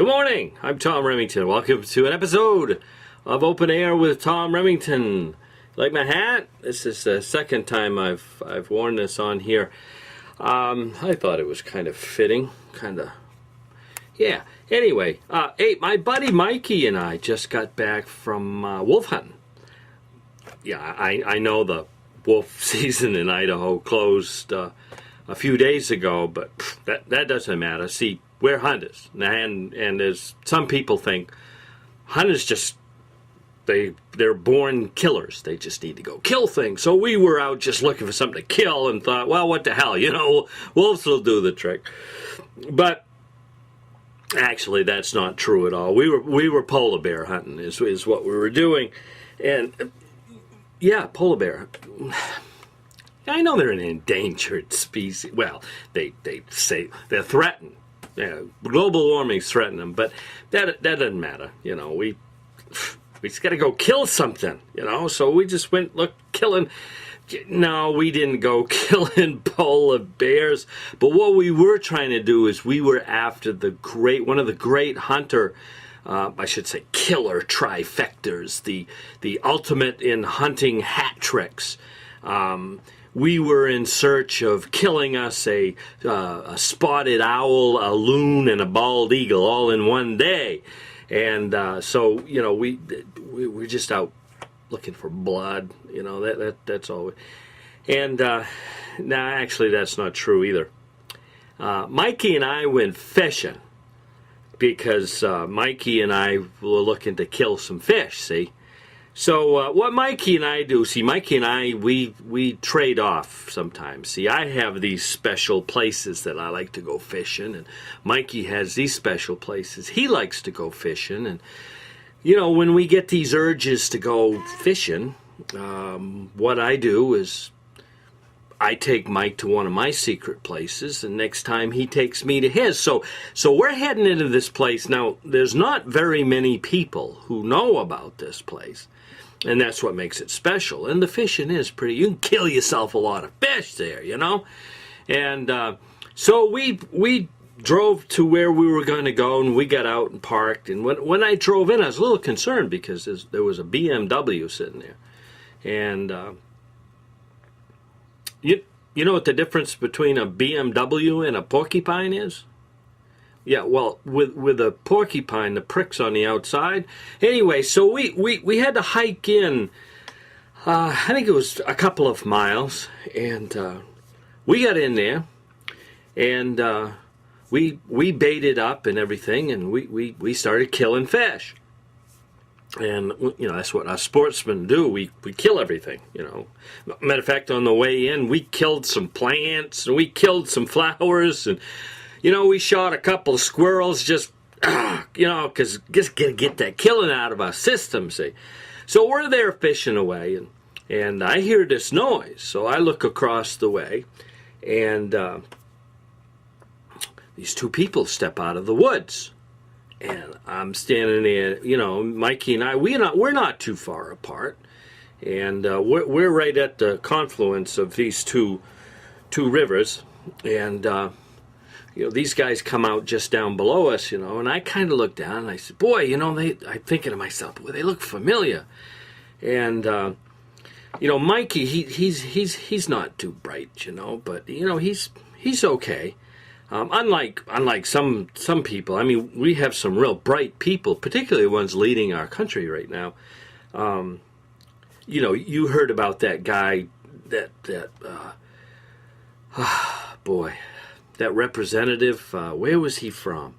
Good morning. I'm Tom Remington. Welcome to an episode of Open Air with Tom Remington. Like my hat? This is the second time I've worn this on here. I thought it was kind of fitting, yeah. Anyway, hey, my buddy Mikey and I just got back from wolf hunting. Yeah, I know the wolf season in Idaho closed a few days ago, but that doesn't matter. See, we're hunters, and as some people think, hunters just they're born killers. They just need to go kill things. So we were out just looking for something to kill and thought, well, what the hell, wolves will do the trick. But actually, that's not true at all. We were polar bear hunting is what we were doing, and yeah, polar bear. I know they're an endangered species. Well, they say they're threatened. Yeah, global warming's threatening them, but that doesn't matter. We just got to go kill something. So we just went killing. No, we didn't go killing polar bears. But what we were trying to do is we were after one of the great hunter, I should say, killer trifectas, the ultimate in hunting hat tricks. We were in search of killing us a spotted owl, a loon, and a bald eagle all in one day. And so we're just out looking for blood. That's all. And actually, that's not true either. Mikey and I went fishing because Mikey and I were looking to kill some fish. See. So what Mikey and I do, Mikey and I, we trade off sometimes. See, I have these special places that I like to go fishing, and Mikey has these special places he likes to go fishing. And, when we get these urges to go fishing, what I do is I take Mike to one of my secret places, and next time he takes me to his. So we're heading into this place. Now, there's not very many people who know about this place. And that's what makes it special. And the fishing is pretty. You can kill yourself a lot of fish there, And so we drove to where we were going to go, and we got out and parked. And when I drove in, I was a little concerned because there was a BMW sitting there. And you know what the difference between a BMW and a porcupine is? Yeah, well, with a porcupine, the prick's on the outside. Anyway, so we had to hike in, I think it was a couple of miles, and we got in there, and we baited up and everything, and we started killing fish. And, that's what us sportsmen do. We kill everything, Matter of fact, on the way in, we killed some plants, and we killed some flowers, and we shot a couple of squirrels just, because just get that killing out of our system, see. So we're there fishing away, and I hear this noise. So I look across the way, and these two people step out of the woods. And I'm standing there, Mikey and I, we're not too far apart. And we're right at the confluence of these two rivers. And these guys come out just down below us, and I kind of look down and I said, boy, I'm thinking to myself, boy, they look familiar. And, Mikey, he's not too bright, but, he's okay. Unlike some people, I mean, we have some real bright people, particularly ones leading our country right now. You heard about that guy, boy, that representative, where was he from?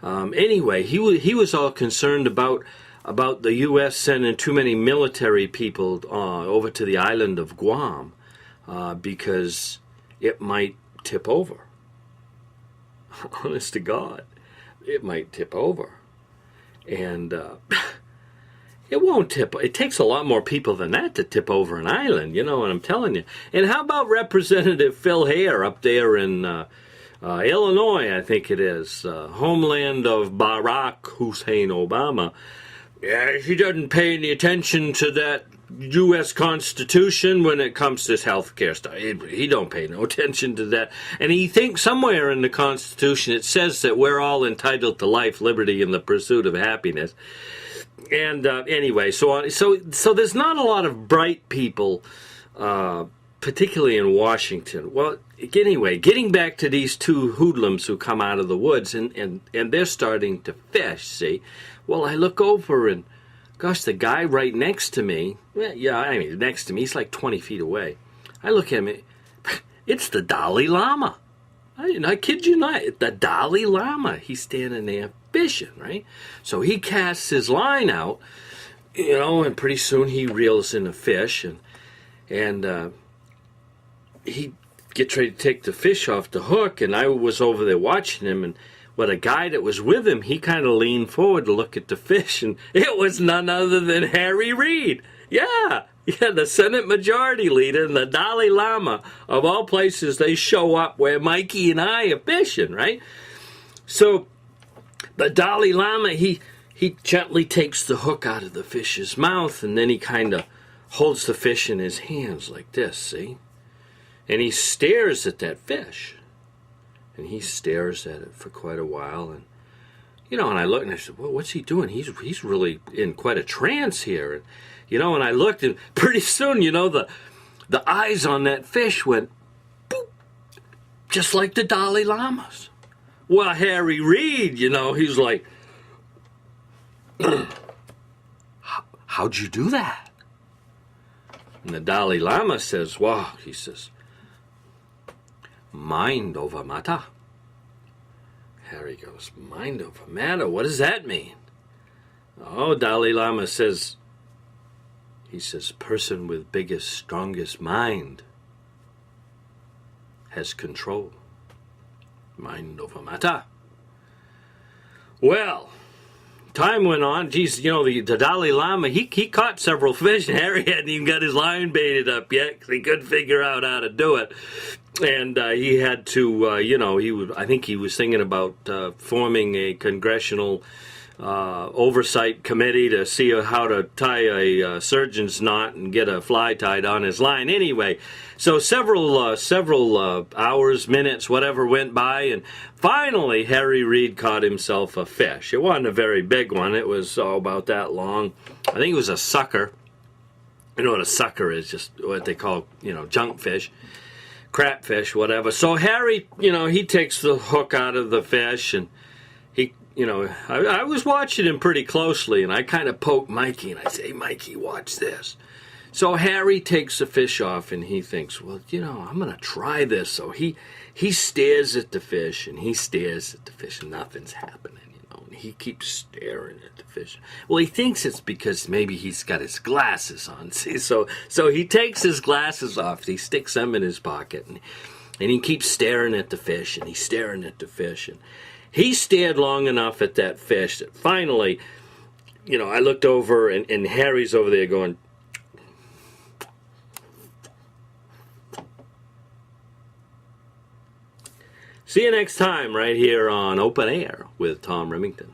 Anyway, he was all concerned about the U.S. sending too many military people over to the island of Guam because it might tip over. Honest to God, it might tip over. And it won't tip. It takes a lot more people than that to tip over an island, what I'm telling you. And how about Representative Phil Hare up there in Illinois, I think it is, homeland of Barack Hussein Obama. Yeah, he doesn't pay any attention to U.S. Constitution when it comes to this healthcare stuff. He don't pay no attention to that. And he thinks somewhere in the Constitution it says that we're all entitled to life, liberty, and the pursuit of happiness. And anyway, so there's not a lot of bright people, particularly in Washington. Well, anyway, getting back to these two hoodlums who come out of the woods, and they're starting to fish, see? Well, I look over and, gosh, the guy right next to me, next to me, he's like 20 feet away. I look at him, it's the Dali Lama. I kid you not, the Dali Lama. He's standing there fishing, right? So he casts his line out, and pretty soon he reels in a fish, and he gets ready to take the fish off the hook, and I was over there watching him, and a guy that was with him, he kind of leaned forward to look at the fish, and it was none other than Harry Reid. Yeah, the Senate Majority Leader and the Dali Lama, of all places, they show up where Mikey and I are fishing, right? So the Dali Lama, he gently takes the hook out of the fish's mouth, and then he kind of holds the fish in his hands like this, see? And he stares at that fish. And he stares at it for quite a while, and and I looked and I said, well, what's he doing? He's really in quite a trance here. And and I looked, and pretty soon, the eyes on that fish went boop, just like the Dalai Lamas. Well, Harry Reid, he's like, how'd you do that? And the Dalai Lama says, wow, he says, mind over matter. Harry goes, mind over matter? What does that mean? Oh, Dalai Lama says, person with biggest, strongest mind has control. Mind over matter. Well, time went on. Geez, the Dalai Lama, he caught several fish, and Harry hadn't even got his line baited up yet because he couldn't figure out how to do it. And he had to, I think he was thinking about forming a congressional oversight committee to see how to tie a surgeon's knot and get a fly tied on his line. Anyway, so several hours, minutes, whatever went by, and finally Harry Reid caught himself a fish. It wasn't a very big one. It was about that long. I think it was a sucker. You know what a sucker is? Just what they call, junk fish. Crap fish, whatever. So Harry, he takes the hook out of the fish, and he, I was watching him pretty closely, and I kind of poked Mikey, and I say, hey, Mikey, watch this. So Harry takes the fish off, and he thinks, well, I'm going to try this. So he stares at the fish, and he stares at the fish, and nothing's happening. And he keeps staring at the fish. Well, he thinks it's because maybe he's got his glasses on. See, so he takes his glasses off. He sticks them in his pocket, and he keeps staring at the fish, and he's staring at the fish. And he stared long enough at that fish that finally, I looked over, and Harry's over there going, see you next time right here on Open Air with Tom Remington.